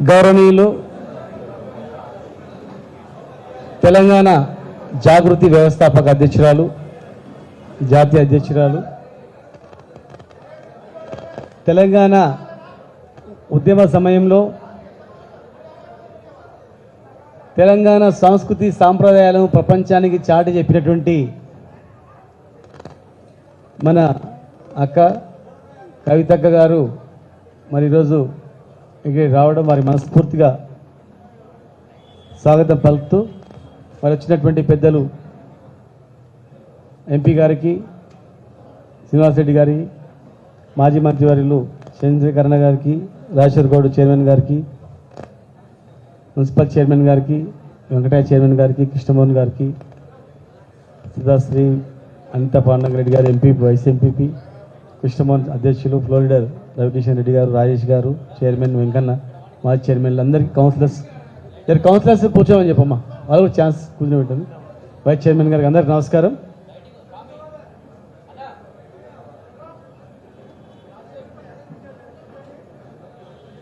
గౌరవనీయులు తెలంగాణ జాగృతి వ్యవస్థాపక అధ్యక్షురాలు, జాతీయ అధ్యక్షురాలు, తెలంగాణ ఉద్యమ సమయంలో తెలంగాణ సంస్కృతి సాంప్రదాయాలను ప్రపంచానికి చాటి చెప్పినటువంటి మన అక్క కవితక్క గారు మరి ఈరోజు ఇక్కడ రావడం వారి మనస్ఫూర్తిగా స్వాగతం పలుకుతూ మరి వచ్చినటువంటి పెద్దలు ఎంపీ గారికి, శ్రీనివాసరెడ్డి గారి, మాజీ మంత్రివర్యులు చంద్రకరణ గారికి, రాజేశ్వర్ గౌడ్ చైర్మన్ గారికి, మున్సిపల్ చైర్మన్ గారికి, వెంకటయ్య చైర్మన్ గారికి, కృష్ణమోహన్ గారికి, సుధాశ్రీ అనిత పాండంగరెడ్డి గారు ఎంపీ, వైస్ ఎంపీపీ, కృష్ణమోహన్ అధ్యక్షులు, ఫ్లోర్ లీడర్ రవికిషన్ రెడ్డి గారు, రాజేష్ గారు, చైర్మన్ వెంకన్న, మాజీ చైర్మన్లు అందరికీ, కౌన్సిలర్స్ కూర్చోమని చెప్పమ్మా, వాళ్ళు కూడా ఛాన్స్ కూర్చొని పెట్టండి. వైస్ చైర్మన్ గారికి అందరికీ నమస్కారం.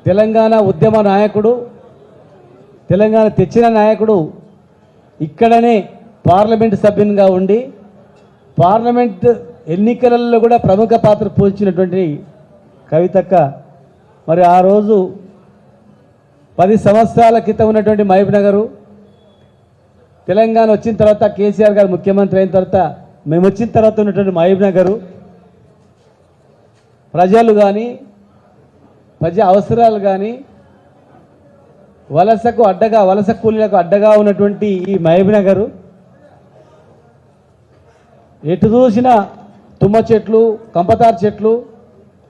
తెలంగాణ ఉద్యమ నాయకుడు, తెలంగాణ తెచ్చిన నాయకుడు, ఇక్కడనే పార్లమెంట్ సభ్యునిగా ఉండి పార్లమెంట్ ఎన్నికలలో కూడా ప్రముఖ పాత్ర పోషించినటువంటి కవితక్క మరి ఆ రోజు 10 సంవత్సరాల క్రితం ఉన్నటువంటి మహబూబ్ నగరు, తెలంగాణ వచ్చిన తర్వాత కేసీఆర్ గారు ముఖ్యమంత్రి అయిన తర్వాత మేము వచ్చిన తర్వాత ఉన్నటువంటి మహబూబ్ నగరు ప్రజలు కానీ ప్రజా అవసరాలు కానీ వలస కూలీలకు అడ్డగా ఉన్నటువంటి ఈ మహబూబ్ నగరు ఎటు చూసినా తుమ్మ చెట్లు, కంపతారు చెట్లు,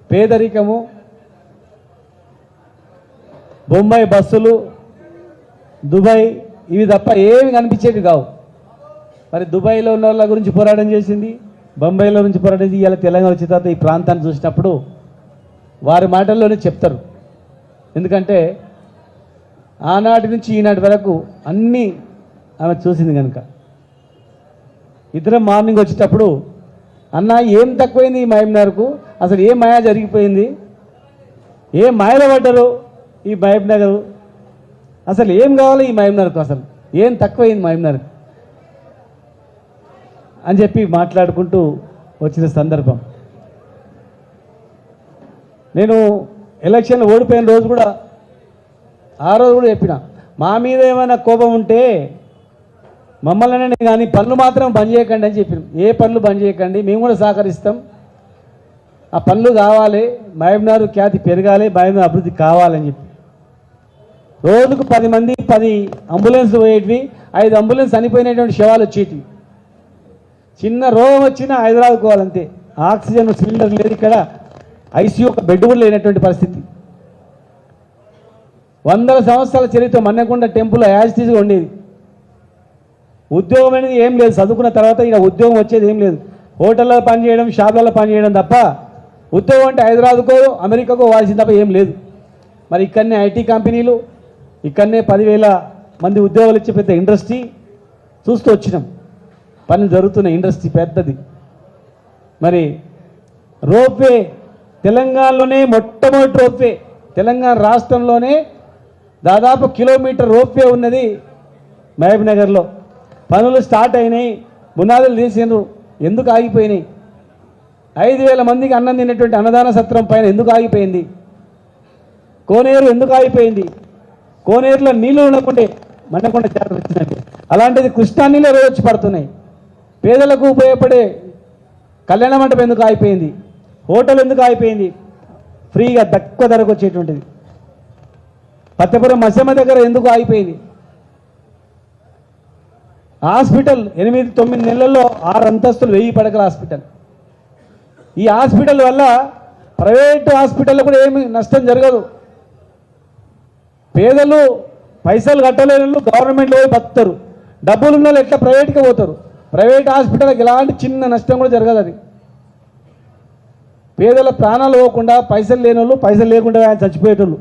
పేదరికము, బొంబాయి బస్సులు, దుబాయ్, ఇవి తప్ప ఏమి కనిపించేవి కావు. మరి దుబాయ్లో ఉన్న వాళ్ళ గురించి పోరాటం చేసింది, బొంబాయిలో నుంచి పోరాటం చేసి ఇలా తెలంగాణ వచ్చిన తర్వాత ఈ ప్రాంతాన్ని చూసినప్పుడు వారి మాటల్లోనే చెప్తారు. ఎందుకంటే ఆనాటి నుంచి ఈనాటి వరకు అన్నీ ఆమె చూసింది కనుక. ఇద్దరం మార్నింగ్ వచ్చేటప్పుడు అన్న ఏం తక్కువైంది ఈ మహబూబ్నగర్కు, అసలు ఏ మాయ జరిగిపోయింది, ఏ మాయలో పడ్డారు ఈ మహబూబ్నగర్, అసలు ఏం కావాలి ఈ మహబూబ్నగర్కు, అసలు ఏం తక్కువైంది మహబూబ్నగర్ అని చెప్పి మాట్లాడుకుంటూ వచ్చిన సందర్భం. నేను ఎలక్షన్లో ఓడిపోయిన రోజు కూడా ఆ రోజు కూడా చెప్పిన, మా మీద ఏమైనా కోపం ఉంటే మమ్మల్ని కానీ పనులు మాత్రం బంద్ చేయకండి అని చెప్పినాం. ఏ పనులు బంద్ చేయకండి, మేము కూడా సహకరిస్తాం, ఆ పనులు కావాలి, మహబూబ్నగర్ ఖ్యాతి పెరగాలి, మహబూబ్నగర్ అభివృద్ధి కావాలని చెప్పి రోజుకు 10 మంది 10 అంబులెన్స్ పోయేటివి, 5 అంబులెన్స్ చనిపోయినటువంటి శవాలు వచ్చేటివి. చిన్న రోగం వచ్చినా హైదరాబాద్ పోవాలంతే, ఆక్సిజన్ సిలిండర్ లేదు, ఇక్కడ ఐసీయూ ఒక బెడ్ కూడా లేనటువంటి పరిస్థితి. 100 సంవత్సరాల చరిత్ర మన్నెకొండ టెంపుల్ యాజిటీస్గా ఉండేది. ఉద్యోగం అనేది ఏం లేదు, చదువుకున్న తర్వాత ఇక ఉద్యోగం వచ్చేది ఏం లేదు, హోటల్లో పనిచేయడం, షాపులలో పనిచేయడం తప్ప ఉద్యోగం అంటే హైదరాబాద్కో అమెరికాకో వాల్సింది తప్ప ఏం లేదు. మరి ఇక్కడనే ఐటీ కంపెనీలు, ఇక్కడనే 10,000 మంది ఉద్యోగాలు ఇచ్చే పెద్ద ఇండస్ట్రీ చూస్తూ వచ్చినాం, పని జరుగుతున్న ఇండస్ట్రీ పెద్దది. మరి రోప్వే తెలంగాణలోనే మొట్టమొదటి రోప్వే, తెలంగాణ రాష్ట్రంలోనే దాదాపు కిలోమీటర్ రోప్వే ఉన్నది మహబూబ్నగర్లో. పనులు స్టార్ట్ అయినాయి, పునాదులు తీసిండ్రు, ఎందుకు ఆగిపోయినాయి? 5,000 మందికి అన్నం తినేటువంటి అన్నదాన సత్రం పైన ఎందుకు ఆగిపోయింది? కోనేరు ఎందుకు ఆగిపోయింది? కోనేరులో నీళ్లు ఉండకుంటే మన్నకొండ జాతర వచ్చిందండి, అలాంటిది కృష్ణా నీళ్ళు రోజు వచ్చి పడుతున్నాయి. పేదలకు ఉపయోగపడే కళ్యాణ మండపం ఎందుకు ఆగిపోయింది? హోటల్ ఎందుకు ఆగిపోయింది? ఫ్రీగా తక్కువ ధరకు వచ్చేటువంటిది. పత్తెపురం మసమ్మ దగ్గర ఎందుకు ఆగిపోయింది? హాస్పిటల్ 8-9 నెలల్లో 6 అంతస్తులు 1000 పడకల హాస్పిటల్. ఈ హాస్పిటల్ వల్ల ప్రైవేట్ హాస్పిటల్లో కూడా ఏమి నష్టం జరగదు. పేదలు పైసలు కట్టలేని వాళ్ళు గవర్నమెంట్లో పోయి బతుకుతారు. డబ్బులు ఉన్న వాళ్ళు ఎట్లా ప్రైవేట్గా పోతారు. ప్రైవేట్ హాస్పిటల్కి ఎలాంటి చిన్న నష్టం కూడా జరగదు. అది పేదల ప్రాణాలు పోకుండా పైసలు లేని వాళ్ళు, పైసలు లేకుండా ఆయన చచ్చిపోయేటోళ్ళు,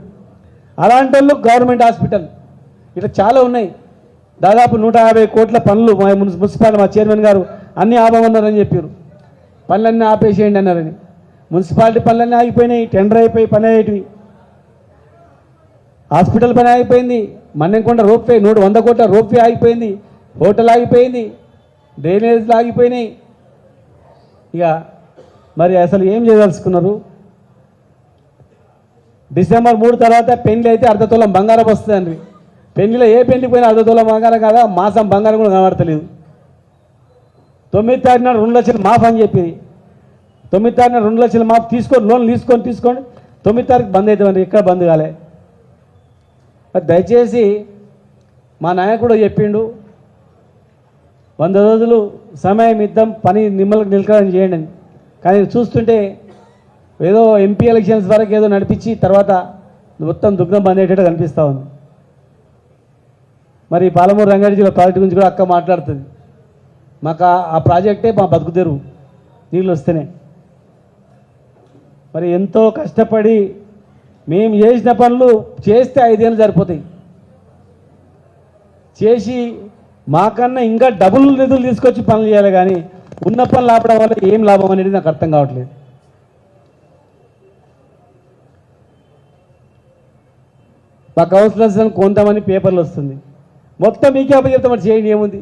అలాంటి వాళ్ళు గవర్నమెంట్ హాస్పిటల్ ఇట్లా చాలా ఉన్నాయి. దాదాపు 150 కోట్ల పనులు మున్సిపాలిటీ మా చైర్మన్ గారు అన్నీ ఆపమన్నారని చెప్పారు. పనులన్నీ ఆపేసేయండి అన్నారని. మున్సిపాలిటీ పనులన్నీ ఆగిపోయినాయి, టెండర్ అయిపోయి పని అయ్యేటివి. హాస్పిటల్ పని ఆగిపోయింది, మన్నెంకొండ రోప్వే 100 కోట్ల రోప్వే ఆగిపోయింది, హోటల్ ఆగిపోయింది, డ్రైనేజ్లు ఆగిపోయినాయి. ఇక మరి అసలు ఏం చేయదలుచుకున్నారు? డిసెంబర్ 3 తర్వాత పెళ్లి అయితే 1/2 తులం బంగారం వస్తుందండి. పెళ్లిలో ఏ పెళ్లికి పోయినా 1/2 తులం బంగారం కాదా, మాసం బంగారం కూడా కనబడతలేదు. 9 తారీఖు నాడు 2 లక్షలు మాఫ్ అని చెప్పింది. 9 తారీఖు నాడు 2 లక్షలు మాఫ్ తీసుకొని లోన్ తీసుకోండి 9 తారీఖు బంద్ అవుతామండి. ఎక్కడ బంద్ కాలే. దయచేసి మా నాయకుడు చెప్పిండు 100 రోజులు సమయం ఇద్దాం, పని నిలకడం చేయండి అని. కానీ చూస్తుంటే ఏదో ఎంపీ ఎలక్షన్స్ వరకు ఏదో నడిపించి తర్వాత మొత్తం దుగ్నం బంద్ అయ్యేటట్టు కనిపిస్తూ ఉంది. మరి పాలమూరు రంగారెడ్డి జిల్లా ప్రాజెక్టు గురించి కూడా అక్క మాట్లాడుతుంది. మాకు ఆ ప్రాజెక్టే మా బతుకుదేరు, నీళ్ళు వస్తేనే. మరి ఎంతో కష్టపడి మేము చేసిన పనులు చేస్తే 5 ఏళ్ళు సరిపోతాయి. చేసి మాకన్నా ఇంకా డబుల్ నిధులు తీసుకొచ్చి పనులు చేయాలి. కానీ ఉన్న పనులు ఆపడం వల్ల ఏం లాభం అనేది నాకు అర్థం కావట్లేదు. మా కౌన్సిలర్స్ కొంతమంది పేపర్లు వస్తుంది, మొత్తం మీకే అప్పచెప్తాం. మరి చేయండి, ఏముంది?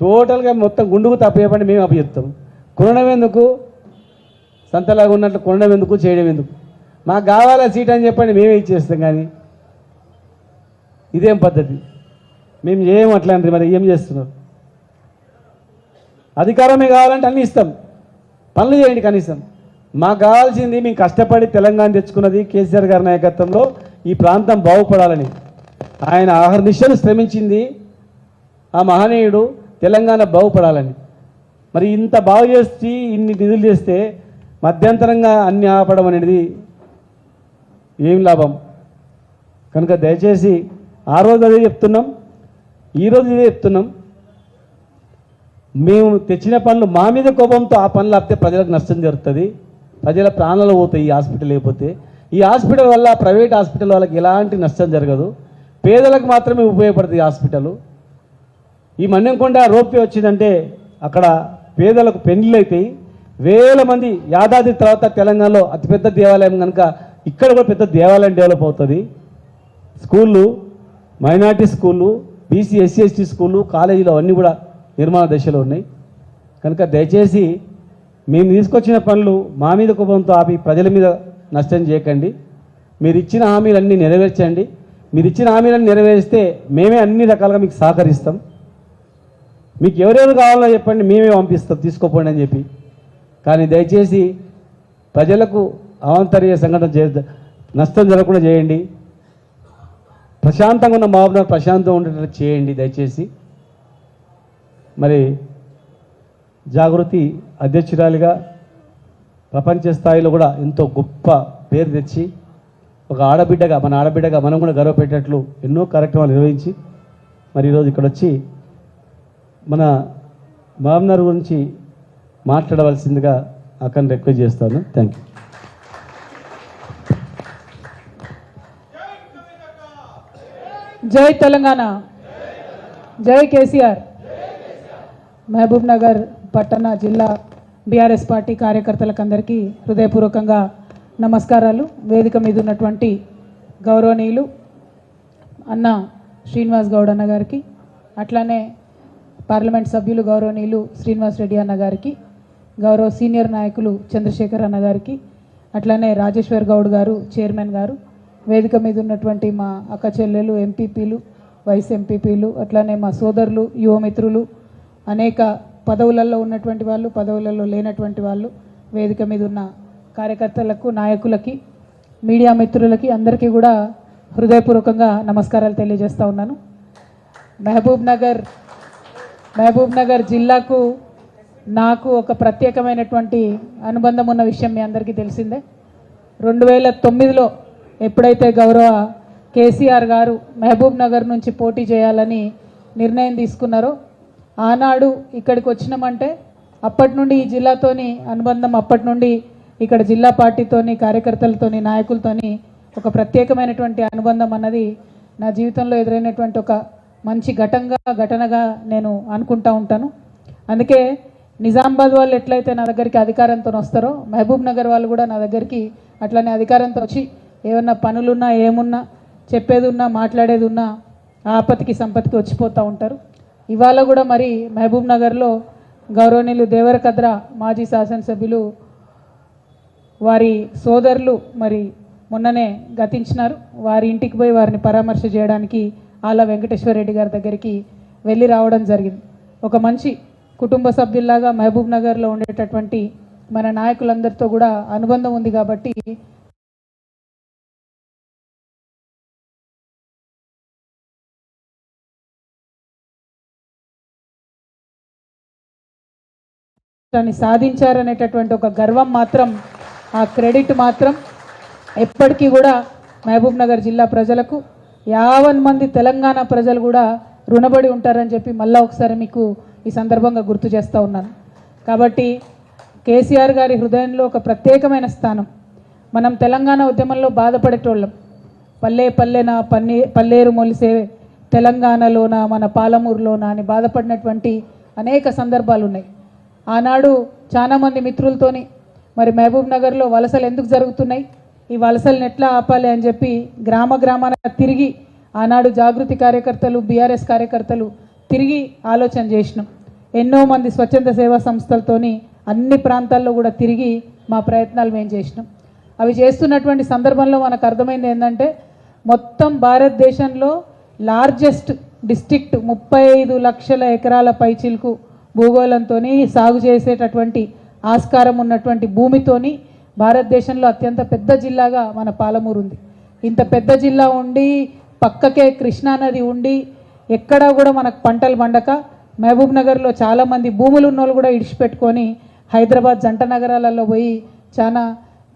టోటల్గా మొత్తం గుండుకు తప్పేపండి మేము అప్పచెప్తాం. కొనడం ఎందుకు? సంతలాగా ఉన్నట్లు కొనడం ఎందుకు, చేయడం ఎందుకు? మాకు కావాలా సీట్ అని చెప్పండి, మేమే ఇచ్చేస్తాం. కానీ ఇదేం పద్ధతి? మేము చేయము అట్లాంటి. మరి ఏం చేస్తున్నారు? అధికారమే కావాలంటే అన్నీ ఇస్తాం, పనులు చేయండి కనీసం. మాకు కావాల్సింది మేము కష్టపడి తెలంగాణ తెచ్చుకున్నది కేసీఆర్ గారి నాయకత్వంలో ఈ ప్రాంతం బాగుపడాలని. ఆయన అహర్నిశలు శ్రమించింది ఆ మహనీయుడు తెలంగాణ బాగుపడాలని. మరి ఇంత బాగు చేసి ఇన్ని నిధులు చేస్తే మధ్యంతరంగా అన్ని ఆపడం అనేది ఏం లాభం? కనుక దయచేసి ఆ రోజు అదే చెప్తున్నాం, ఈరోజు ఇదే చెప్తున్నాం. మేము తెచ్చిన పనులు మా మీద కోపంతో ఆ పనులు ఆపితే ప్రజలకు నష్టం జరుగుతుంది, ప్రజల ప్రాణాలు పోతాయి. ఈ హాస్పిటల్ లేకపోతే ఈ హాస్పిటల్ వల్ల ప్రైవేట్ హాస్పిటల్ వాళ్ళకి ఎలాంటి నష్టం జరగదు, పేదలకు మాత్రమే ఉపయోగపడుతుంది ఈ హాస్పిటల్. ఈ మన్నెంకొండ రోప్వే వచ్చిందంటే అక్కడ పేదలకు పెళ్లిళ్ళు అవుతాయి. వేల మంది, యాదాద్రి తర్వాత తెలంగాణలో అతిపెద్ద దేవాలయం కనుక ఇక్కడ కూడా పెద్ద దేవాలయం డెవలప్ అవుతుంది. స్కూళ్ళు, మైనార్టీ స్కూళ్ళు, బీసీ ఎస్సీ ఎస్టీ స్కూళ్ళు, కాలేజీలు అవన్నీ కూడా నిర్మాణ దశలో ఉన్నాయి. కనుక దయచేసి మేము తీసుకొచ్చిన పనులు మా మీద కోపంతో ఆపి ప్రజల మీద నష్టం చేయకండి. మీరు ఇచ్చిన హామీలన్నీ నెరవేర్చండి. మీరు ఇచ్చిన హామీలన్నీ నెరవేరిస్తే మేమే అన్ని రకాలుగా మీకు సహకరిస్తాం. మీకు ఎవరెవరు కావాలో చెప్పండి, మేమే పంపిస్తాం, తీసుకోపోండి అని చెప్పి. కానీ దయచేసి ప్రజలకు అవాంతరీయ సంఘటన నష్టం జరగకుండా చేయండి. ప్రశాంతంగా ఉన్న మహబూబ్నగర్ ప్రశాంతంగా ఉండేటట్టు చేయండి దయచేసి. మరి జాగృతి అధ్యక్షురాలిగా ప్రపంచ స్థాయిలో కూడా ఎంతో గొప్ప పేరు తెచ్చి ఒక ఆడబిడ్డగా, మన ఆడబిడ్డగా మనం కూడా గర్వపెట్టేట్లు ఎన్నో కార్యక్రమాలు నిర్వహించి మరి ఈరోజు ఇక్కడ వచ్చి మన మహబూబ్నగర్ గురించి మాట్లాడవలసిందిగా అక్కని రిక్వెస్ట్ చేస్తాను. Thank you. జై తెలంగాణ, జై కేసీఆర్. మహబూబ్నగర్ పట్టణ జిల్లా బీఆర్ఎస్ పార్టీ కార్యకర్తలకు అందరికీ హృదయపూర్వకంగా నమస్కారాలు. వేదిక మీద ఉన్నటువంటి గౌరవనీయులు అన్న శ్రీనివాస్ గౌడ్ అన్న గారికి, అట్లానే పార్లమెంట్ సభ్యులు గౌరవనీయులు శ్రీనివాస్ రెడ్డి అన్న గారికి, గౌరవ సీనియర్ నాయకులు చంద్రశేఖర్ అన్న గారికి, అట్లానే రాజేశ్వర్ గౌడ్ గారు చైర్మన్ గారు, వేదిక మీద ఉన్నటువంటి మా అక్క చెల్లెలు ఎంపీపీలు, వైస్ ఎంపీపీలు, అట్లానే మా సోదరులు, యువమిత్రులు, అనేక పదవులలో ఉన్నటువంటి వాళ్ళు, పదవులలో లేనటువంటి వాళ్ళు, వేదిక మీద ఉన్న కార్యకర్తలకు, నాయకులకి, మీడియా మిత్రులకి అందరికీ కూడా హృదయపూర్వకంగా నమస్కారాలు తెలియజేస్తూ ఉన్నాను. మహబూబ్ నగర్ జిల్లాకు నాకు ఒక ప్రత్యేకమైనటువంటి అనుబంధం ఉన్న విషయం మీ అందరికీ తెలిసిందే. 2009లో ఎప్పుడైతే గౌరవ కేసీఆర్ గారు మహబూబ్ నగర్ నుంచి పోటీ చేయాలని నిర్ణయం తీసుకున్నారో ఆనాడు ఇక్కడికి వచ్చినామంటే అప్పటి నుండి ఈ జిల్లాతోని అనుబంధం, అప్పటి నుండి ఇక్కడ జిల్లా పార్టీతోని, కార్యకర్తలతోని, నాయకులతోని ఒక ప్రత్యేకమైనటువంటి అనుబంధం అన్నది నా జీవితంలో ఎదురైనటువంటి ఒక మంచి ఘటనగా నేను అనుకుంటా ఉంటాను. అందుకే నిజామాబాద్ వాళ్ళు ఎట్లయితే నా దగ్గరికి అధికారంతో వస్తారో మహబూబ్ నగర్ వాళ్ళు కూడా నా దగ్గరికి అట్లనే అధికారంతో వచ్చి ఏమన్నా పనులున్నా, ఏమున్నా, చెప్పేది ఉన్నా, మాట్లాడేది ఉన్నా ఆపత్తికి సంపత్తికి వచ్చిపోతూ ఉంటారు. ఇవాళ కూడా మరి మహబూబ్ నగర్లో గౌరవనీయులు దేవరకద్ర మాజీ శాసనసభ్యులు వారి సోదరులు మరి మొన్ననే గతించినారు. వారి ఇంటికి పోయి వారిని పరామర్శ చేయడానికి ఆళ్ళ వెంకటేశ్వర రెడ్డి గారి దగ్గరికి వెళ్ళి రావడం జరిగింది. ఒక మంచి కుటుంబ సభ్యుల్లాగా మహబూబ్ నగర్లో ఉండేటటువంటి మన నాయకులందరితో కూడా అనుబంధం ఉంది కాబట్టి దాన్ని సాధించారనేటటువంటి ఒక గర్వం మాత్రం, ఆ క్రెడిట్ మాత్రం ఎప్పటికీ కూడా మహబూబ్ నగర్ జిల్లా ప్రజలకు 50 మంది తెలంగాణ ప్రజలు కూడా రుణపడి ఉంటారని చెప్పి మళ్ళీ ఒకసారి మీకు ఈ సందర్భంగా గుర్తు చేస్తూ ఉన్నాను. కాబట్టి కేసీఆర్ గారి హృదయంలో ఒక ప్రత్యేకమైన స్థానం. మనం తెలంగాణ ఉద్యమంలో బాధపడేటోళ్ళం. పల్లెన పల్లేరు మొలిసే తెలంగాణలోన, మన పాలమూరులోన అని బాధపడినటువంటి అనేక సందర్భాలు ఉన్నాయి. ఆనాడు చాలామంది మిత్రులతోని మరి మహబూబ్ నగర్లో వలసలు ఎందుకు జరుగుతున్నాయి, ఈ వలసలను ఎట్లా ఆపాలి అని చెప్పి గ్రామాన తిరిగి ఆనాడు జాగృతి కార్యకర్తలు, బీఆర్ఎస్ కార్యకర్తలు తిరిగి ఆలోచన చేసినాం. ఎన్నో మంది స్వచ్ఛంద సేవా సంస్థలతోని అన్ని ప్రాంతాల్లో కూడా తిరిగి మా ప్రయత్నాలు మేము చేసినాం. అవి చేస్తున్నటువంటి సందర్భంలో మనకు అర్థమైంది ఏంటంటే మొత్తం భారతదేశంలో లార్జెస్ట్ డిస్ట్రిక్ట్ 35 లక్షల ఎకరాల పైచిలకు భూగోళంతో సాగు చేసేటటువంటి ఆస్కారం ఉన్నటువంటి భూమితోని భారతదేశంలో అత్యంత పెద్ద జిల్లాగా మన పాలమూరు ఉంది. ఇంత పెద్ద జిల్లా ఉండి పక్కకే కృష్ణానది ఉండి ఎక్కడా కూడా మనకు పంటలు పండక మహబూబ్ నగర్లో చాలామంది భూములు ఉన్నోళ్ళు కూడా ఇడిచిపెట్టుకొని హైదరాబాద్ జంట నగరాలలో పోయి చాలా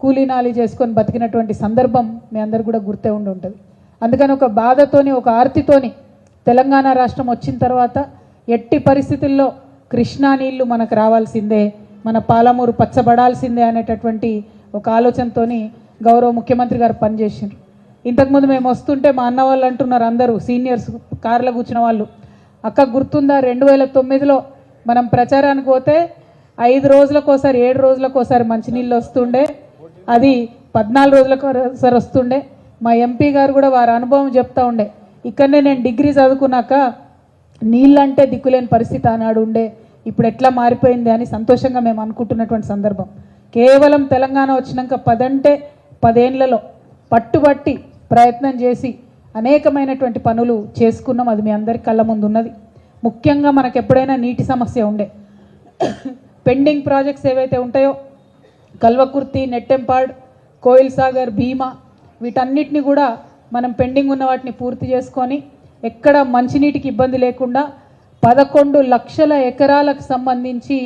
కూలీనాలి చేసుకొని బతికినటువంటి సందర్భం మీ అందరు కూడా గుర్తే ఉంటుంది. అందుకని ఒక బాధతోని, ఒక ఆర్తితోని తెలంగాణ రాష్ట్రం వచ్చిన తర్వాత ఎట్టి పరిస్థితుల్లో కృష్ణా నీళ్లు మనకు రావాల్సిందే, మన పాలమూరు పచ్చబడాల్సిందే అనేటటువంటి ఒక ఆలోచనతో గౌరవ ముఖ్యమంత్రి గారు పనిచేసారు. ఇంతకుముందు మేము వస్తుంటే మా అన్న వాళ్ళు అంటున్నారు, అందరూ సీనియర్స్ కార్లో కూర్చున్న వాళ్ళు, అక్క గుర్తుందా 2009లో మనం ప్రచారానికి పోతే 5 రోజులకోసారి 7 రోజులకోసారి మంచినీళ్ళు వస్తుండే, అది 14 రోజులకోసారి వస్తుండే. మా ఎంపీ గారు కూడా వారి అనుభవం చెప్తా ఉండే, ఇక్కడనే నేను డిగ్రీ చదువుకున్నాక నీళ్ళంటే దిక్కులేని పరిస్థితి ఆనాడు ఉండే, ఇప్పుడు ఎట్లా మారిపోయింది అని సంతోషంగా మేము అనుకుంటున్నటువంటి సందర్భం. కేవలం తెలంగాణ వచ్చినాక 10 అంటే 10 ఏళ్లలో పట్టుబట్టి ప్రయత్నం చేసి అనేకమైనటువంటి పనులు చేసుకున్నాం. అది మీ అందరి కళ్ళ ముందు ఉన్నది. ముఖ్యంగా మనకు ఎప్పుడైనా నీటి సమస్య ఉండే పెండింగ్ ప్రాజెక్ట్స్ ఏవైతే ఉంటాయో కల్వకుర్తి, నెట్టెంపాడ్, కోయిల్ సాగర్, భీమా, వీటన్నిటిని కూడా మనం పెండింగ్ ఉన్న వాటిని పూర్తి చేసుకొని ఎక్కడ మంచినీటికి ఇబ్బంది లేకుండా 11 లక్షల ఎకరాలకు సంబంధించి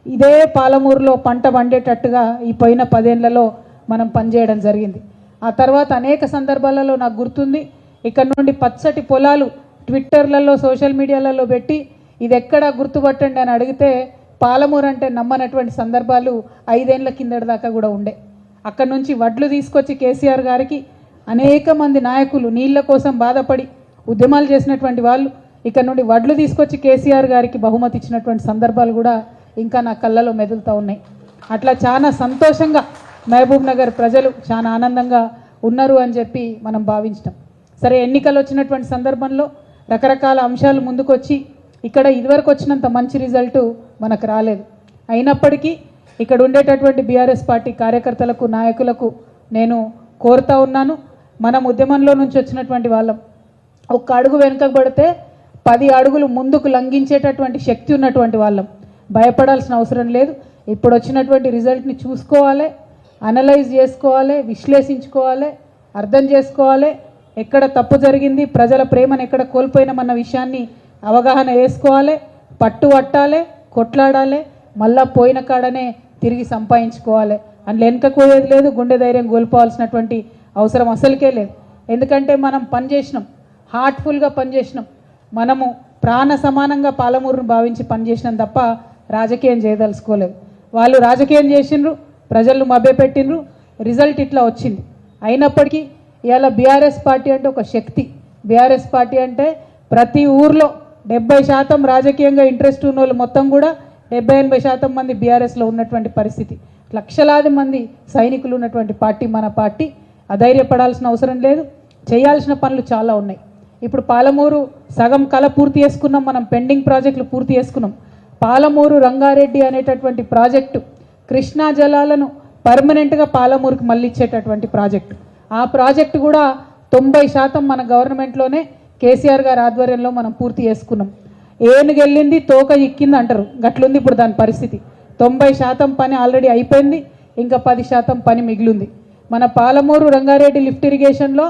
ఇదే పాలమూరులో పంట పండేటట్టుగా ఈ పోయిన 10 ఏళ్లలో మనం పనిచేయడం జరిగింది. ఆ తర్వాత అనేక సందర్భాలలో నాకు గుర్తుంది, ఇక్కడ నుండి పచ్చటి పొలాలు ట్విట్టర్లలో, సోషల్ మీడియాలలో పెట్టి ఇది ఎక్కడ గుర్తుపట్టండి అని అడిగితే పాలమూరు అంటే నమ్మనటువంటి సందర్భాలు 5 ఏళ్ల కిందటి దాకా కూడా ఉండే. అక్కడ నుంచి వడ్లు తీసుకొచ్చి కేసీఆర్ గారికి అనేక మంది నాయకులు నీళ్ల కోసం బాధపడి ఉద్యమాలు చేసినటువంటి వాళ్ళు ఇక్కడ నుండి వడ్లు తీసుకొచ్చి కేసీఆర్ గారికి బహుమతి ఇచ్చినటువంటి సందర్భాలు కూడా ఇంకా నా కళ్ళలో మెదులుతూ ఉన్నాయి. అట్లా చాలా సంతోషంగా మహబూబ్ నగర్ ప్రజలు చాలా ఆనందంగా ఉన్నారు అని చెప్పి మనం భావించడం. సరే, ఎన్నికలు వచ్చినటువంటి సందర్భంలో రకరకాల అంశాలు ముందుకొచ్చి ఇక్కడ ఇదివరకు వచ్చినంత మంచి రిజల్ట్ మనకు రాలేదు. అయినప్పటికీ ఇక్కడ ఉండేటటువంటి బీఆర్ఎస్ పార్టీ కార్యకర్తలకు, నాయకులకు నేను కోరుతా ఉన్నాను, మనం ఉద్యమంలో నుంచి వచ్చినటువంటి వాళ్ళం, ఒక్క అడుగు వెనుకకు పడితే 10 అడుగులు ముందుకు లంఘించేటటువంటి శక్తి ఉన్నటువంటి వాళ్ళం. భయపడాల్సిన అవసరం లేదు. ఇప్పుడు వచ్చినటువంటి రిజల్ట్ని చూసుకోవాలి, అనలైజ్ చేసుకోవాలి, విశ్లేషించుకోవాలి, అర్థం చేసుకోవాలి, ఎక్కడ తప్పు జరిగింది, ప్రజల ప్రేమను ఎక్కడ కోల్పోయినామన్న విషయాన్ని అవగాహన వేసుకోవాలి, పట్టు పట్టాలి, కొట్లాడాలి, మళ్ళా పోయిన కాడనే తిరిగి సంపాదించుకోవాలి. అందులో వెనుకపోయేది లేదు, గుండె ధైర్యం కోల్పోవాల్సినటువంటి అవసరం అసలుకే లేదు. ఎందుకంటే మనం పనిచేసినాం, హార్ట్ఫుల్గా పనిచేసినాం, మనము ప్రాణ సమానంగా పాలమూరును భావించి పనిచేసినాం తప్ప రాజకీయం చేయదలుచుకోలేదు. వాళ్ళు రాజకీయం చేసిండ్రు, ప్రజలను మభ్యపెట్టిండ్రు, రిజల్ట్ ఇట్లా వచ్చింది. అయినప్పటికీ ఇవాళ బీఆర్ఎస్ పార్టీ అంటే ఒక శక్తి. బీఆర్ఎస్ పార్టీ అంటే ప్రతి ఊర్లో 70% రాజకీయంగా ఇంట్రెస్ట్ ఉన్న వాళ్ళు మొత్తం కూడా 70-80% మంది బీఆర్ఎస్లో ఉన్నటువంటి పరిస్థితి. లక్షలాది మంది సైనికులు ఉన్నటువంటి పార్టీ మన పార్టీ. అధైర్యపడాల్సిన అవసరం లేదు, చేయాల్సిన పనులు చాలా ఉన్నాయి. ఇప్పుడు పాలమూరు సగం కళ పూర్తి చేసుకున్నాం, మనం పెండింగ్ ప్రాజెక్టులు పూర్తి చేసుకున్నాం. పాలమూరు రంగారెడ్డి అనేటటువంటి ప్రాజెక్టు కృష్ణా జలాలను పర్మనెంట్గా పాలమూరుకు మళ్ళీ ఇచ్చేటటువంటి ప్రాజెక్టు. ఆ ప్రాజెక్టు కూడా 90% మన గవర్నమెంట్లోనే కేసీఆర్ గారి ఆధ్వర్యంలో మనం పూర్తి చేసుకున్నాం. ఏనుగెళ్ళింది తోక ఇక్కింది అంటారు, గట్లుంది ఇప్పుడు దాని పరిస్థితి. 90% పని ఆల్రెడీ అయిపోయింది, ఇంకా 10% పని మిగిలింది. మన పాలమూరు రంగారెడ్డి లిఫ్ట్ ఇరిగేషన్లో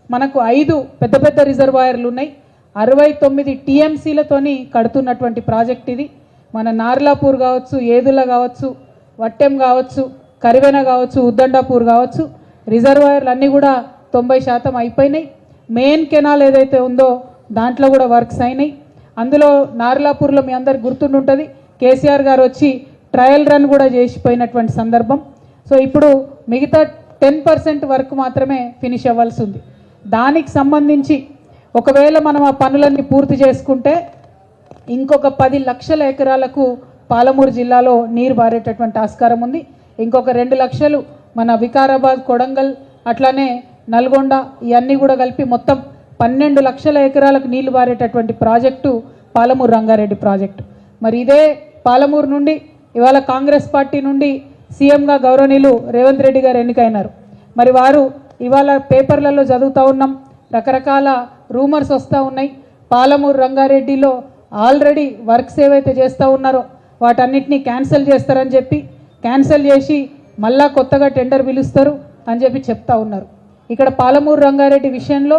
మనకు 5 పెద్ద పెద్ద రిజర్వాయర్లు ఉన్నాయి. 69 టీఎంసీలతోని కడుతున్నటువంటి ప్రాజెక్ట్ ఇది. మన నార్లాపూర్ కావచ్చు, ఏదుల కావచ్చు, వట్టెం కావచ్చు, కరివెన కావచ్చు, ఉద్దండాపూర్ కావచ్చు, రిజర్వాయర్లు అన్నీ కూడా 90% అయిపోయినాయి. మెయిన్ కెనాల్ ఏదైతే ఉందో దాంట్లో కూడా వర్క్స్ అయినాయి. అందులో నార్లాపూర్లో మీ అందరికి గుర్తుండుంటుంది, కేసీఆర్ గారు వచ్చి ట్రయల్ రన్ కూడా చేసిపోయినటువంటి సందర్భం. సో ఇప్పుడు మిగతా 10% వర్క్ మాత్రమే ఫినిష్ అవ్వాల్సి ఉంది. దానికి సంబంధించి ఒకవేళ మనం ఆ పనులన్నీ పూర్తి చేసుకుంటే ఇంకొక 10 లక్షల ఎకరాలకు పాలమూరు జిల్లాలో నీరు పారేటటువంటి ఆస్కారం ఉంది. ఇంకొక 2 లక్షలు మన వికారాబాద్, కొడంగల్, అట్లానే నల్గొండ ఇవన్నీ కూడా కలిపి మొత్తం 12 లక్షల ఎకరాలకు నీళ్లు పారేటటువంటి ప్రాజెక్టు పాలమూరు రంగారెడ్డి ప్రాజెక్టు. మరి ఇదే పాలమూరు నుండి ఇవాళ కాంగ్రెస్ పార్టీ నుండి సీఎంగా గౌరవనీయులు రేవంత్ రెడ్డి గారు ఎన్నికైనారు. మరి వారు ఇవాళ పేపర్లలో చదువుతూ ఉన్నాం, రకరకాల రూమర్స్ వస్తూ ఉన్నాయి. పాలమూరు రంగారెడ్డిలో ఆల్రెడీ వర్క్స్ ఏవైతే చేస్తూ ఉన్నారో వాటన్నిటినీ క్యాన్సిల్ చేస్తారని చెప్పి, క్యాన్సిల్ చేసి మళ్ళా కొత్తగా టెండర్ పిలుస్తారు అని చెప్పి చెప్తా ఉన్నారు. ఇక్కడ పాలమూరు రంగారెడ్డి విషయంలో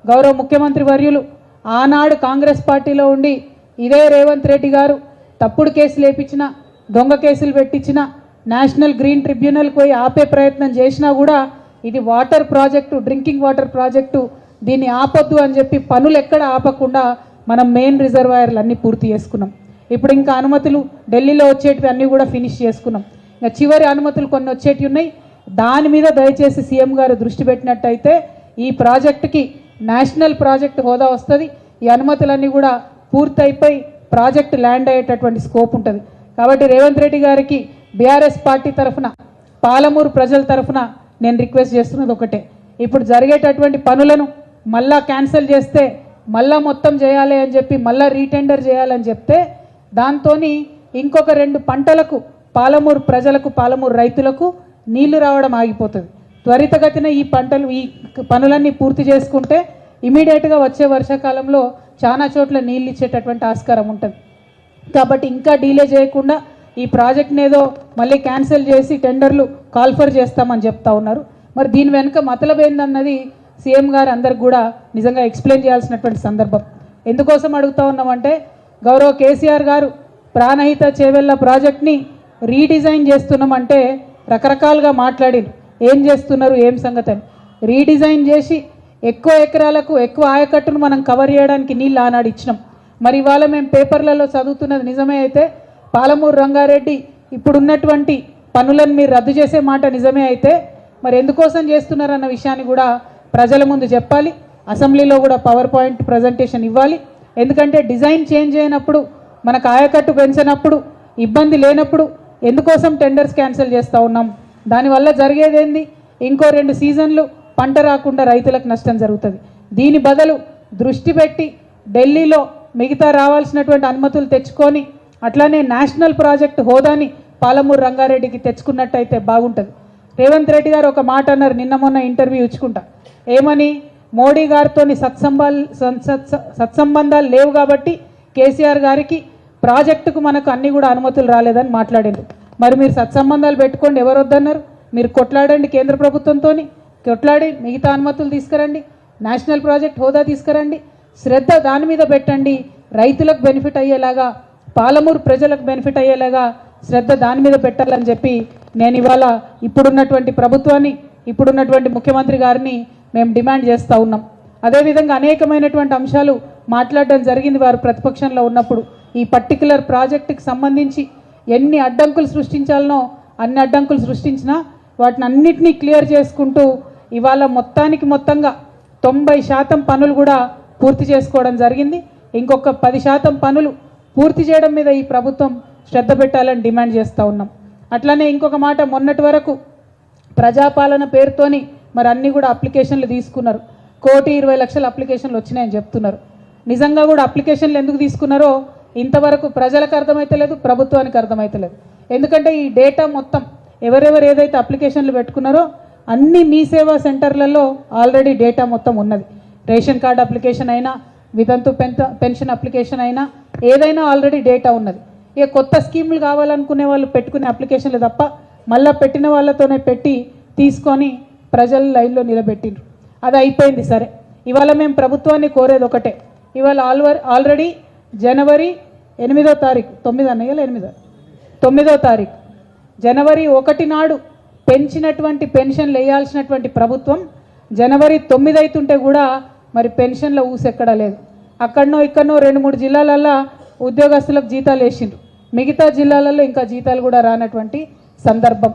గౌరవ ముఖ్యమంత్రి వర్యులు ఆనాడు కాంగ్రెస్ పార్టీలో ఉండి ఇదే రేవంత్ రెడ్డి గారు తప్పుడు కేసులు వేయించిన, దొంగ కేసులు పెట్టించిన, నేషనల్ గ్రీన్ ట్రిబ్యునల్కి పోయి ఆపే ప్రయత్నం చేసినా కూడా ఇది water project, drinking water project, దీన్ని ఆపొద్దు అని చెప్పి పనులు ఎక్కడ ఆపకుండా మనం మెయిన్ రిజర్వాయర్లు అన్నీ పూర్తి చేసుకున్నాం. ఇప్పుడు ఇంకా అనుమతులు ఢిల్లీలో వచ్చేటివి అన్నీ కూడా ఫినిష్ చేసుకున్నాం. ఇంకా చివరి అనుమతులు కొన్ని వచ్చేటివి ఉన్నాయి. దాని మీద దయచేసి సీఎం గారు దృష్టి పెట్టినట్టయితే ఈ ప్రాజెక్టుకి నేషనల్ ప్రాజెక్ట్ హోదా వస్తుంది. ఈ అనుమతులన్నీ కూడా పూర్తయిపోయి ప్రాజెక్టు ల్యాండ్ అయ్యేటటువంటి స్కోప్ ఉంటుంది. కాబట్టి రేవంత్ రెడ్డి గారికి బీఆర్ఎస్ పార్టీ తరఫున, పాలమూరు ప్రజల తరఫున నేను రిక్వెస్ట్ చేస్తున్నది ఒకటే, ఇప్పుడు జరిగేటటువంటి పనులను మళ్ళా క్యాన్సిల్ చేస్తే, మళ్ళా మొత్తం చేయాలి అని చెప్పి మళ్ళా రీటెండర్ చేయాలని చెప్తే దాంతో ఇంకొక 2 పంటలకు పాలమూరు ప్రజలకు, పాలమూరు రైతులకు నీళ్లు రావడం ఆగిపోతుంది. త్వరితగతిన ఈ పనులన్నీ పూర్తి చేసుకుంటే ఇమీడియట్గా వచ్చే వర్షాకాలంలో చాలా చోట్ల నీళ్ళు ఇచ్చేటటువంటి ఆస్కారం ఉంటుంది. కాబట్టి ఇంకా డీలే చేయకుండా ఈ ప్రాజెక్ట్ని ఏదో మళ్ళీ క్యాన్సిల్ చేసి టెండర్లు కాల్ఫర్ చేస్తామని చెప్తా ఉన్నారు. మరి దీని వెనుక మతలబ్ ఏందన్నది సీఎం గారు అందరికి కూడా నిజంగా ఎక్స్ప్లెయిన్ చేయాల్సినటువంటి సందర్భం. ఎందుకోసం అడుగుతా ఉన్నామంటే గౌరవ కేసీఆర్ గారు ప్రాణహిత చేవెళ్ళ ప్రాజెక్ట్ని రీడిజైన్ చేస్తున్నామంటే రకరకాలుగా మాట్లాడిరు, ఏం చేస్తున్నారు, ఏం సంగతి అని. రీడిజైన్ చేసి ఎక్కువ ఎకరాలకు ఎక్కువ ఆయకట్టును మనం కవర్ చేయడానికి నీళ్ళు ఆనాడు ఇచ్చినాం. మరి ఇవాళ మేము పేపర్లలో చదువుతున్నది నిజమే అయితే పాలమూరు రంగారెడ్డి ఇప్పుడున్నటువంటి పనులను మీరు రద్దు చేసే మాట నిజమే అయితే మరి ఎందుకోసం చేస్తున్నారన్న విషయాన్ని కూడా ప్రజల ముందు చెప్పాలి. అసెంబ్లీలో కూడా పవర్ పాయింట్ ప్రజెంటేషన్ ఇవ్వాలి. ఎందుకంటే డిజైన్ చేంజ్ అయినప్పుడు, మనకు ఆయకట్టు పెంచినప్పుడు, ఇబ్బంది లేనప్పుడు ఎందుకోసం టెండర్స్ క్యాన్సిల్ చేస్తూ ఉన్నాం? దానివల్ల జరిగేదేంది? ఇంకో 2 సీజన్లు పంట రాకుండా రైతులకు నష్టం జరుగుతుంది. దీని బదులు దృష్టి పెట్టి ఢిల్లీలో మిగతా రావాల్సినటువంటి అనుమతులు తెచ్చుకొని అట్లానే నేషనల్ ప్రాజెక్ట్ హోదాని పాలమూరు రంగారెడ్డికి తెచ్చుకున్నట్టయితే బాగుంటుంది. రేవంత్ రెడ్డి గారు ఒక మాట అన్నారు నిన్న మొన్న ఇంటర్వ్యూ ఇచ్చుకుంటా, ఏమని, మోడీ గారితో సత్సంబంధాలు లేవు కాబట్టి కేసీఆర్ గారికి ప్రాజెక్టుకు మనకు అన్నీ కూడా అనుమతులు రాలేదని మాట్లాడారు. మరి మీరు సత్సంబంధాలు పెట్టుకోండి, ఎవరు వద్దన్నారు? మీరు కొట్లాడండి, కేంద్ర ప్రభుత్వంతో కొట్లాడి మిగతా అనుమతులు తీసుకురండి, నేషనల్ ప్రాజెక్ట్ హోదా తీసుకురండి, శ్రద్ధ దాని మీద పెట్టండి. రైతులకు బెనిఫిట్ అయ్యేలాగా, పాలమూరు ప్రజలకు బెనిఫిట్ అయ్యేలాగా శ్రద్ధ దాని మీద పెట్టాలని చెప్పి నేను ఇవాళ ఇప్పుడున్నటువంటి ప్రభుత్వాన్ని ఇప్పుడున్నటువంటి ముఖ్యమంత్రి గారిని మేము డిమాండ్ చేస్తూ ఉన్నాం. అదేవిధంగా అనేకమైనటువంటి అంశాలు మాట్లాడడం జరిగింది వారు ప్రతిపక్షంలో ఉన్నప్పుడు. ఈ పర్టికులర్ ప్రాజెక్టుకి సంబంధించి ఎన్ని అడ్డంకులు సృష్టించాలనో అన్ని అడ్డంకులు సృష్టించినా వాటిని అన్నిటినీ క్లియర్ చేసుకుంటూ ఇవాళ మొత్తంగా 90% పనులు కూడా పూర్తి చేసుకోవడం జరిగింది. ఇంకొక 10% పనులు పూర్తి చేయడం మీద ఈ ప్రభుత్వం శ్రద్ధ పెట్టాలని డిమాండ్ చేస్తూ ఉన్నాం. అట్లనే ఇంకొక మాట, మొన్నటి వరకు ప్రజాపాలన పేరుతోని మరి అన్నీ కూడా అప్లికేషన్లు తీసుకున్నారు. 1,20,00,000 అప్లికేషన్లు వచ్చినాయని చెప్తున్నారు. నిజంగా కూడా అప్లికేషన్లు ఎందుకు తీసుకున్నారో ఇంతవరకు ప్రజలకు అర్థమైతలేదు, ప్రభుత్వానికి అర్థమైతలేదు. ఎందుకంటే ఈ డేటా మొత్తం ఎవరెవరు ఏదైతే అప్లికేషన్లు పెట్టుకున్నారో అన్ని మీ సేవా సెంటర్లలో ఆల్రెడీ డేటా మొత్తం ఉన్నది. రేషన్ కార్డు అప్లికేషన్ అయినా, వితంతు పెన్షన్ అప్లికేషన్ అయినా, ఏదైనా ఆల్రెడీ డేటా ఉన్నది. ఇక కొత్త స్కీములు కావాలనుకునే వాళ్ళు పెట్టుకునే అప్లికేషన్లు తప్ప మళ్ళీ పెట్టిన వాళ్ళతోనే పెట్టి తీసుకొని ప్రజల లైన్లో నిలబెట్టిండ్రు. అది అయిపోయింది. సరే, ఇవాళ మేము ప్రభుత్వాన్ని కోరేది ఒకటే. ఇవాళ ఆల్రెడీ జనవరి 8వ తారీఖు 9వ తారీఖు జనవరి 1 నాడు పెంచినటువంటి పెన్షన్లు వేయాల్సినటువంటి ప్రభుత్వం జనవరి 9 అవుతుంటే కూడా మరి పెన్షన్ల ఊసెక్కడా లేదు. అక్కడనో ఇక్కడనో 2-3 జిల్లాలల్లో ఉద్యోగస్తులకు జీతాలు వేసిండ్రు, మిగతా జిల్లాలలో ఇంకా జీతాలు కూడా రానటువంటి సందర్భం,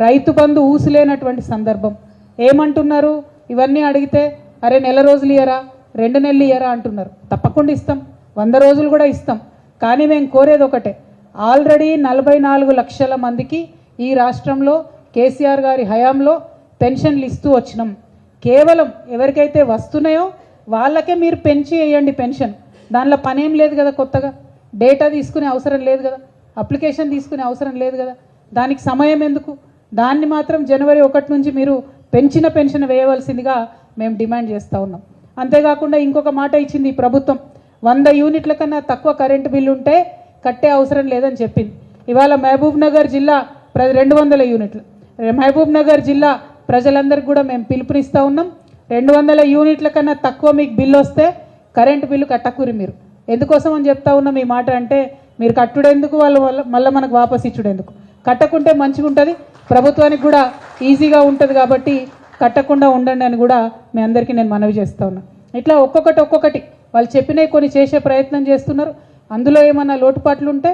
రైతు బంధు ఊసులేనటువంటి సందర్భం. ఏమంటున్నారు? ఇవన్నీ అడిగితే అరే నెల రోజులు ఇయ్యరా, 2 నెలలు ఇయ్యరా అంటున్నారు. తప్పకుండా ఇస్తాం, 100 రోజులు కూడా ఇస్తాం. కానీ మేము కోరేది ఒకటే, ఆల్రెడీ 44 లక్షల మందికి ఈ రాష్ట్రంలో కేసీఆర్ గారి హయాంలో పెన్షన్లు ఇస్తూ వచ్చినాం. కేవలం ఎవరికైతే వస్తున్నాయో వాళ్ళకే మీరు పెంచి వేయండి పెన్షన్. దానిలో పనేం లేదు కదా, కొత్తగా డేటా తీసుకునే అవసరం లేదు కదా, అప్లికేషన్ తీసుకునే అవసరం లేదు కదా, దానికి సమయం ఎందుకు? దాన్ని మాత్రం జనవరి 1 నుంచి మీరు పెంచిన పెన్షన్ వేయవలసిందిగా మేము డిమాండ్ చేస్తూ ఉన్నాం. అంతేకాకుండా ఇంకొక మాట ఇచ్చింది ఈ ప్రభుత్వం, 100 యూనిట్ల కన్నా తక్కువ కరెంటు బిల్లు ఉంటే కట్టే అవసరం లేదని చెప్పింది. ఇవాళ మహబూబ్ నగర్ జిల్లా 200 యూనిట్లు, మహబూబ్ నగర్ జిల్లా ప్రజలందరికీ కూడా మేము పిలుపునిస్తూ ఉన్నాం. 200 యూనిట్ల కన్నా తక్కువ మీకు బిల్లు వస్తే కరెంటు బిల్లు కట్టకూరి. మీరు ఎందుకోసం అని చెప్తా ఉన్నాం ఈ మాట అంటే, మీరు కట్టుడెందుకు, వాళ్ళు మళ్ళీ మనకు వాపస్ ఇచ్చుడెందుకు? కట్టకుంటే మంచిగా ఉంటుంది, ప్రభుత్వానికి కూడా ఈజీగా ఉంటుంది. కాబట్టి కట్టకుండా ఉండండి అని కూడా మీ అందరికీ నేను మనవి చేస్తూ ఉన్నా. ఇట్లా ఒక్కొక్కటి వాళ్ళు చెప్పినవి కొన్ని చేసే ప్రయత్నం చేస్తున్నారు. అందులో ఏమన్నా లోటుపాట్లు ఉంటే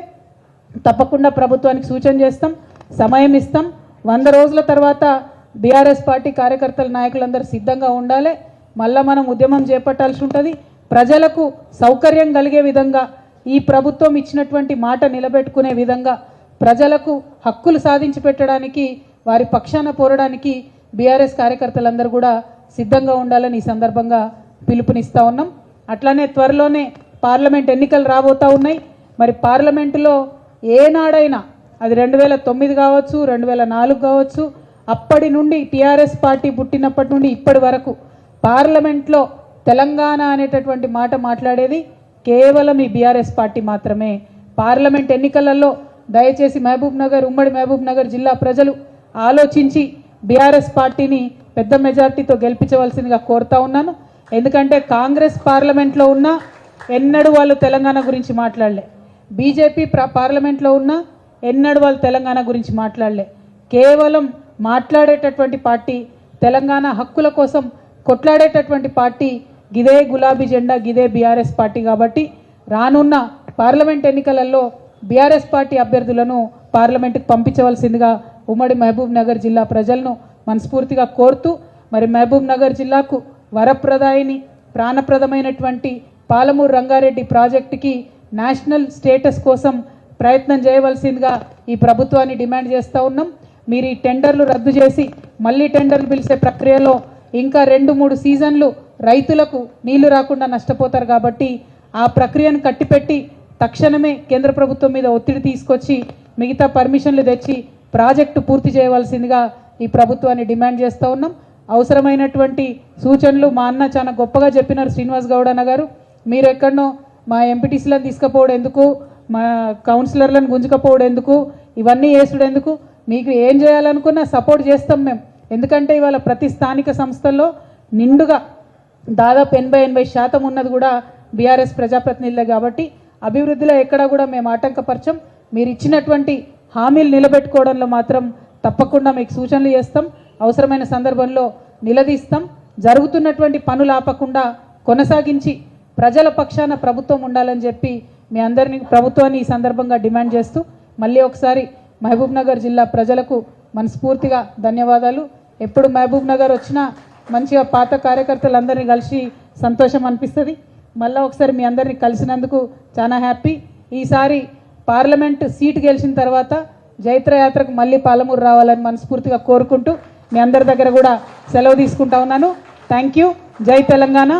తప్పకుండా ప్రభుత్వానికి సూచన చేస్తాం, సమయం ఇస్తాం. 100 రోజుల తర్వాత బీఆర్ఎస్ పార్టీ కార్యకర్తల నాయకులందరూ సిద్ధంగా ఉండాలి. మళ్ళీ మనం ఉద్యమం చేపట్టాల్సి ఉంటుంది. ప్రజలకు సౌకర్యం కలిగే విధంగా, ఈ ప్రభుత్వం ఇచ్చినటువంటి మాట నిలబెట్టుకునే విధంగా, ప్రజలకు హక్కులు సాధించి పెట్టడానికి, వారి పక్షాన పోరడానికి బీఆర్ఎస్ కార్యకర్తలందరూ కూడా సిద్ధంగా ఉండాలని ఈ సందర్భంగా పిలుపునిస్తూ ఉన్నాం. అట్లానే త్వరలోనే పార్లమెంట్ ఎన్నికలు రాబోతూ ఉన్నాయి. మరి పార్లమెంటులో ఏనాడైనా, అది 2009 కావచ్చు, 2004 కావచ్చు, అప్పటి నుండి టీఆర్ఎస్ పార్టీ పుట్టినప్పటి నుండి ఇప్పటి వరకు పార్లమెంట్లో తెలంగాణ అనేటటువంటి మాట మాట్లాడేది కేవలం ఈ బీఆర్ఎస్ పార్టీ మాత్రమే. పార్లమెంట్ ఎన్నికలలో దయచేసి ఉమ్మడి మహబూబ్ నగర్ జిల్లా ప్రజలు ఆలోచించి బీఆర్ఎస్ పార్టీని పెద్ద మెజార్టీతో గెలిపించవలసిందిగా కోరుతా ఉన్నాను. ఎందుకంటే కాంగ్రెస్ పార్లమెంట్లో ఉన్నా ఎన్నడూ వాళ్ళు తెలంగాణ గురించి మాట్లాడలే, బీజేపీ పార్లమెంట్లో ఉన్నా ఎన్నడూ వాళ్ళు తెలంగాణ గురించి మాట్లాడలే. కేవలం మాట్లాడేటటువంటి పార్టీ, తెలంగాణ హక్కుల కోసం కొట్లాడేటటువంటి పార్టీ గిదే గులాబీ జెండా, గిదే బీఆర్ఎస్ పార్టీ. కాబట్టి రానున్న పార్లమెంట్ ఎన్నికలలో బీఆర్ఎస్ పార్టీ అభ్యర్థులను పార్లమెంటుకు పంపించవలసిందిగా ఉమ్మడి మహబూబ్ నగర్ జిల్లా ప్రజలను మనస్ఫూర్తిగా కోరుతూ, మరి మహబూబ్ నగర్ జిల్లాకు వరప్రదాయిని ప్రాణప్రదమైనటువంటి పాలమూరు రంగారెడ్డి ప్రాజెక్టుకి నేషనల్ స్టేటస్ కోసం ప్రయత్నం చేయవలసిందిగా ఈ ప్రభుత్వాన్ని డిమాండ్ చేస్తూ ఉన్నాం. మీరు ఈ టెండర్లు రద్దు చేసి మళ్ళీ టెండర్లు పిలిచే ప్రక్రియలో ఇంకా 2-3 సీజన్లు రైతులకు నీళ్లు రాకుండా నష్టపోతారు. కాబట్టి ఆ ప్రక్రియను కట్టిపెట్టి తక్షణమే కేంద్ర ప్రభుత్వం మీద ఒత్తిడి తీసుకొచ్చి మిగతా పర్మిషన్లు తెచ్చి ప్రాజెక్టు పూర్తి చేయవలసిందిగా ఈ ప్రభుత్వాన్ని డిమాండ్ చేస్తూ ఉన్నాం. అవసరమైనటువంటి సూచనలు మా అన్న చాలా గొప్పగా చెప్పినారు శ్రీనివాస్ గౌడ్ అన్న గారు. మీరు ఎక్కడనో మా ఎంపీటీసీలను తీసుకుపోవడం ఎందుకు, మా కౌన్సిలర్లను గుంజుకపోవడం ఎందుకు, ఇవన్నీ వేసుడు ఎందుకు? మీకు ఏం చేయాలనుకున్నా సపోర్ట్ చేస్తాం మేము. ఎందుకంటే ఇవాళ ప్రతి స్థానిక సంస్థల్లో నిండుగా దాదాపు 80% ఉన్నది కూడా బీఆర్ఎస్ ప్రజాప్రతినిధులే. కాబట్టి అభివృద్ధిలో ఎక్కడా కూడా మేము ఆటంకపరచం. మీరు ఇచ్చినటువంటి హామీలు నిలబెట్టుకోవడంలో మాత్రం తప్పకుండా మీకు సూచనలు చేస్తాం, అవసరమైన సందర్భంలో నిలదీస్తాం. జరుగుతున్నటువంటి పనులు ఆపకుండా కొనసాగించి ప్రజల పక్షాన ప్రభుత్వం ఉండాలని చెప్పి మీ అందరినీ ప్రభుత్వాన్ని ఈ సందర్భంగా డిమాండ్ చేస్తూ మళ్ళీ ఒకసారి మహబూబ్ నగర్ జిల్లా ప్రజలకు మనస్ఫూర్తిగా ధన్యవాదాలు. ఎప్పుడు మహబూబ్ నగర్ వచ్చినా మంచిగా పాత కార్యకర్తలందరినీ కలిసి సంతోషం అనిపిస్తుంది. మళ్ళీ ఒకసారి మీ అందరినీ కలిసినందుకు చాలా హ్యాపీ. ఈసారి పార్లమెంట్ సీటు గెలిచిన తర్వాత జైత్రయాత్రకు మళ్ళీ పాలమూరు రావాలని మనస్ఫూర్తిగా కోరుకుంటూ మీ అందరి దగ్గర కూడా సెలవు తీసుకుంటా ఉన్నాను. Thank you. జై తెలంగాణ,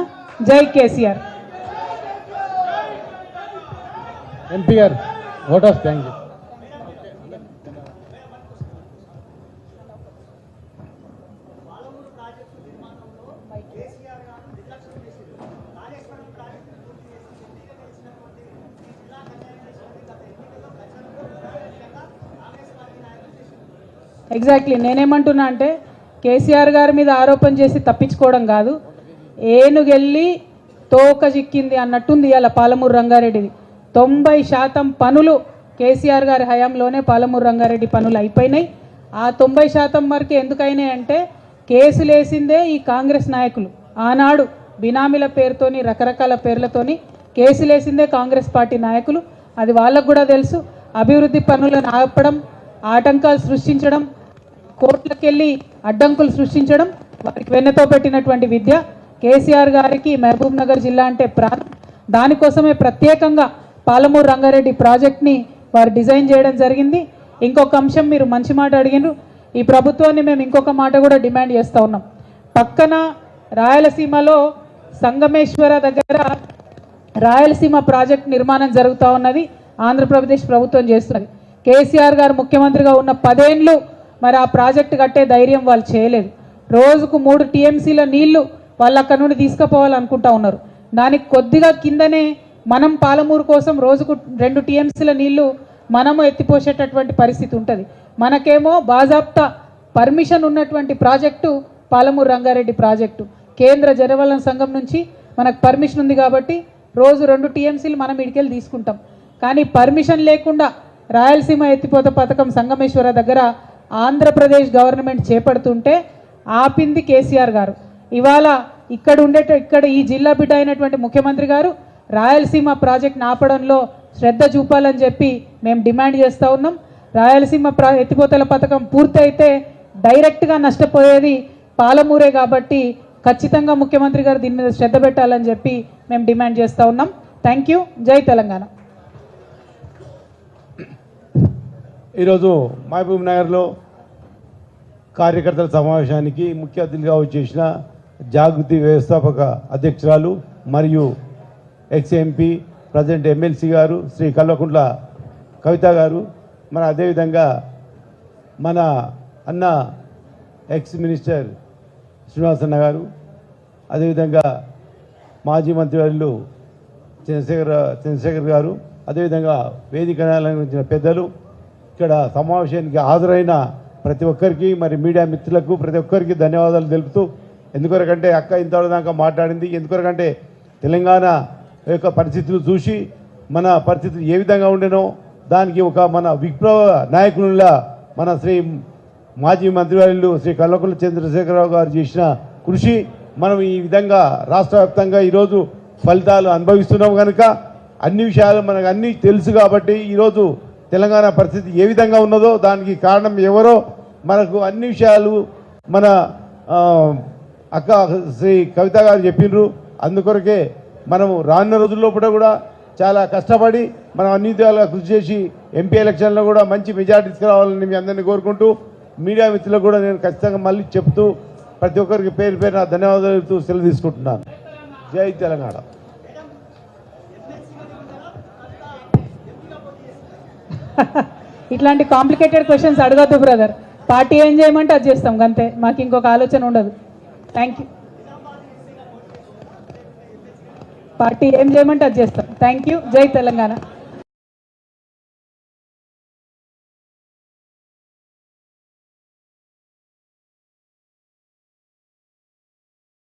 జై కేసీఆర్. ఎంపీ గారు vote of thank you. Exactly నేనేమంటున్నా అంటే కేసీఆర్ గారి మీద ఆరోపణ చేసి తప్పించుకోవడం కాదు, ఏనుగెళ్ళి తోక చిక్కింది అన్నట్టుంది ఇవాళ పాలమూరు రంగారెడ్డిది. 90% పనులు కేసీఆర్ గారి హయాంలోనే పాలమూరు రంగారెడ్డి పనులు అయిపోయినాయి. ఆ 90% వరకు ఎందుకైనాయి అంటే కేసులు వేసిందే ఈ కాంగ్రెస్ నాయకులు. ఆనాడు బినామీల పేరుతోని రకరకాల పేర్లతోని కేసులు వేసిందే కాంగ్రెస్ పార్టీ నాయకులు. అది వాళ్ళకు కూడా తెలుసు. అభివృద్ధి పనులను ఆపడం, ఆటంకాలు సృష్టించడం, కోర్టులకెళ్ళి అడ్డంకులు సృష్టించడం వారికి వెన్నతో పెట్టినటువంటి విద్య. కేసీఆర్ గారికి మహబూబ్ నగర్ జిల్లా అంటే ప్రాణం. దానికోసమే ప్రత్యేకంగా పాలమూరు రంగారెడ్డి ప్రాజెక్ట్ని వారు డిజైన్ చేయడం జరిగింది. ఇంకొక అంశం మీరు మంచి మాట అడిగినారు. ఈ ప్రభుత్వాన్ని మేము ఇంకొక మాట కూడా డిమాండ్ చేస్తూ ఉన్నాం. పక్కన రాయలసీమలో సంగమేశ్వర దగ్గర రాయలసీమ ప్రాజెక్ట్ నిర్మాణం జరుగుతూ ఉన్నది. ఆంధ్రప్రదేశ్ ప్రభుత్వం చేస్తున్నది. కేసీఆర్ గారు ముఖ్యమంత్రిగా ఉన్న 10 ఏళ్ళు మరి ఆ ప్రాజెక్టు కట్టే ధైర్యం వాళ్ళు చేయలేదు. రోజుకు 3 టీఎంసీల నీళ్లు వాళ్ళు అక్కడ నుండి తీసుకుపోవాలనుకుంటా ఉన్నారు. దానికి కొద్దిగా కిందనే మనం పాలమూరు కోసం రోజుకు 2 టీఎంసీల నీళ్లు మనము ఎత్తిపోసేటటువంటి పరిస్థితి ఉంటుంది. మనకేమో బాజాప్తా పర్మిషన్ ఉన్నటువంటి ప్రాజెక్టు పాలమూరు రంగారెడ్డి ప్రాజెక్టు. కేంద్ర జలవనరుల సంఘం నుంచి మనకు పర్మిషన్ ఉంది కాబట్టి రోజు 2 టీఎంసీలు మనం ఇడికెళ్ళి తీసుకుంటాం. కానీ పర్మిషన్ లేకుండా రాయలసీమ ఎత్తిపోత పథకం సంగమేశ్వర దగ్గర ఆంధ్రప్రదేశ్ గవర్నమెంట్ చేపడుతుంటే ఆపింది కేసీఆర్ గారు. ఇవాళ ఇక్కడ ఈ జిల్లా బిడ్డ అయినటువంటి ముఖ్యమంత్రి గారు రాయలసీమ ప్రాజెక్ట్ని ఆపడంలో శ్రద్ధ చూపాలని చెప్పి మేము డిమాండ్ చేస్తూ ఉన్నాం. రాయలసీమ ఎత్తిపోతల పథకం పూర్తయితే డైరెక్ట్గా నష్టపోయేది పాలమూరే కాబట్టి ఖచ్చితంగా ముఖ్యమంత్రి గారు దీని మీద శ్రద్ధ పెట్టాలని చెప్పి మేము డిమాండ్ చేస్తూ ఉన్నాం. Thank you. జై తెలంగాణ. ఈరోజు మహబూబ్ నగర్లో కార్యకర్తల సమావేశానికి ముఖ్య అతిథిగా వచ్చేసిన జాగృతి వ్యవస్థాపక అధ్యక్షురాలు మరియు ఎక్స్ఎంపీ ప్రజెంట్ ఎమ్మెల్సీ గారు శ్రీ కల్వకుంట్ల కవిత గారు, మన అదేవిధంగా మన అన్న ఎక్స్ మినిస్టర్ శ్రీనివాసన్న గారు, అదేవిధంగా మాజీ మంత్రివర్యులు చంద్రశేఖర్ గారు, అదేవిధంగా వేదిక అలంకరించిన పెద్దలు, ఇక్కడ సమావేశానికి హాజరైన ప్రతి ఒక్కరికి మరి మీడియా మిత్రులకు ప్రతి ఒక్కరికి ధన్యవాదాలు తెలుపుతూ, ఎందుకొరకంటే అక్క ఇంతవరదాకా మాట్లాడింది, ఎందుకొరకంటే తెలంగాణ యొక్క పరిస్థితులు చూసి మన పరిస్థితులు ఏ విధంగా ఉండేనో దానికి ఒక మన విప్లవ నాయకునిలా మన శ్రీ మాజీ మంత్రివర్యులు శ్రీ కల్వకుంట్ల చంద్రశేఖరరావు గారు చేసిన కృషి మనం ఈ విధంగా రాష్ట్ర వ్యాప్తంగా ఈరోజు ఫలితాలు అనుభవిస్తున్నాం కనుక అన్ని విషయాలు మనకు అన్నీ తెలుసు కాబట్టి ఈరోజు తెలంగాణ పరిస్థితి ఏ విధంగా ఉన్నదో దానికి కారణం ఎవరో మనకు అన్ని విషయాలు మన అక్క శ్రీ కవిత గారు చెప్పినారు. అందుకొరకే మనము రానున్న రోజుల్లో కూడా చాలా కష్టపడి మనం అన్ని విధాలుగా కృషి చేసి ఎంపీ ఎలక్షన్లో కూడా మంచి మెజార్టీ తీసుకురావాలని మీ అందరినీ కోరుకుంటూ, మీడియా మిత్రులకు కూడా నేను ఖచ్చితంగా మళ్ళీ చెప్తూ ప్రతి ఒక్కరికి పేరు పేరున ధన్యవాదాలు సెలవు తీసుకుంటున్నాను. జై తెలంగాణ. ఇట్లాంటి కాంప్లికేటెడ్ క్వశ్చన్స్ అడగద్దు బ్రదర్. పార్టీ ఏం చేయమంటే అది చేస్తాం అంతే, మాకు ఇంకొక ఆలోచన ఉండదు. Thank you. పార్టీ ఏం చేయమంటే అది చేస్తాం. Thank you. జై తెలంగాణ.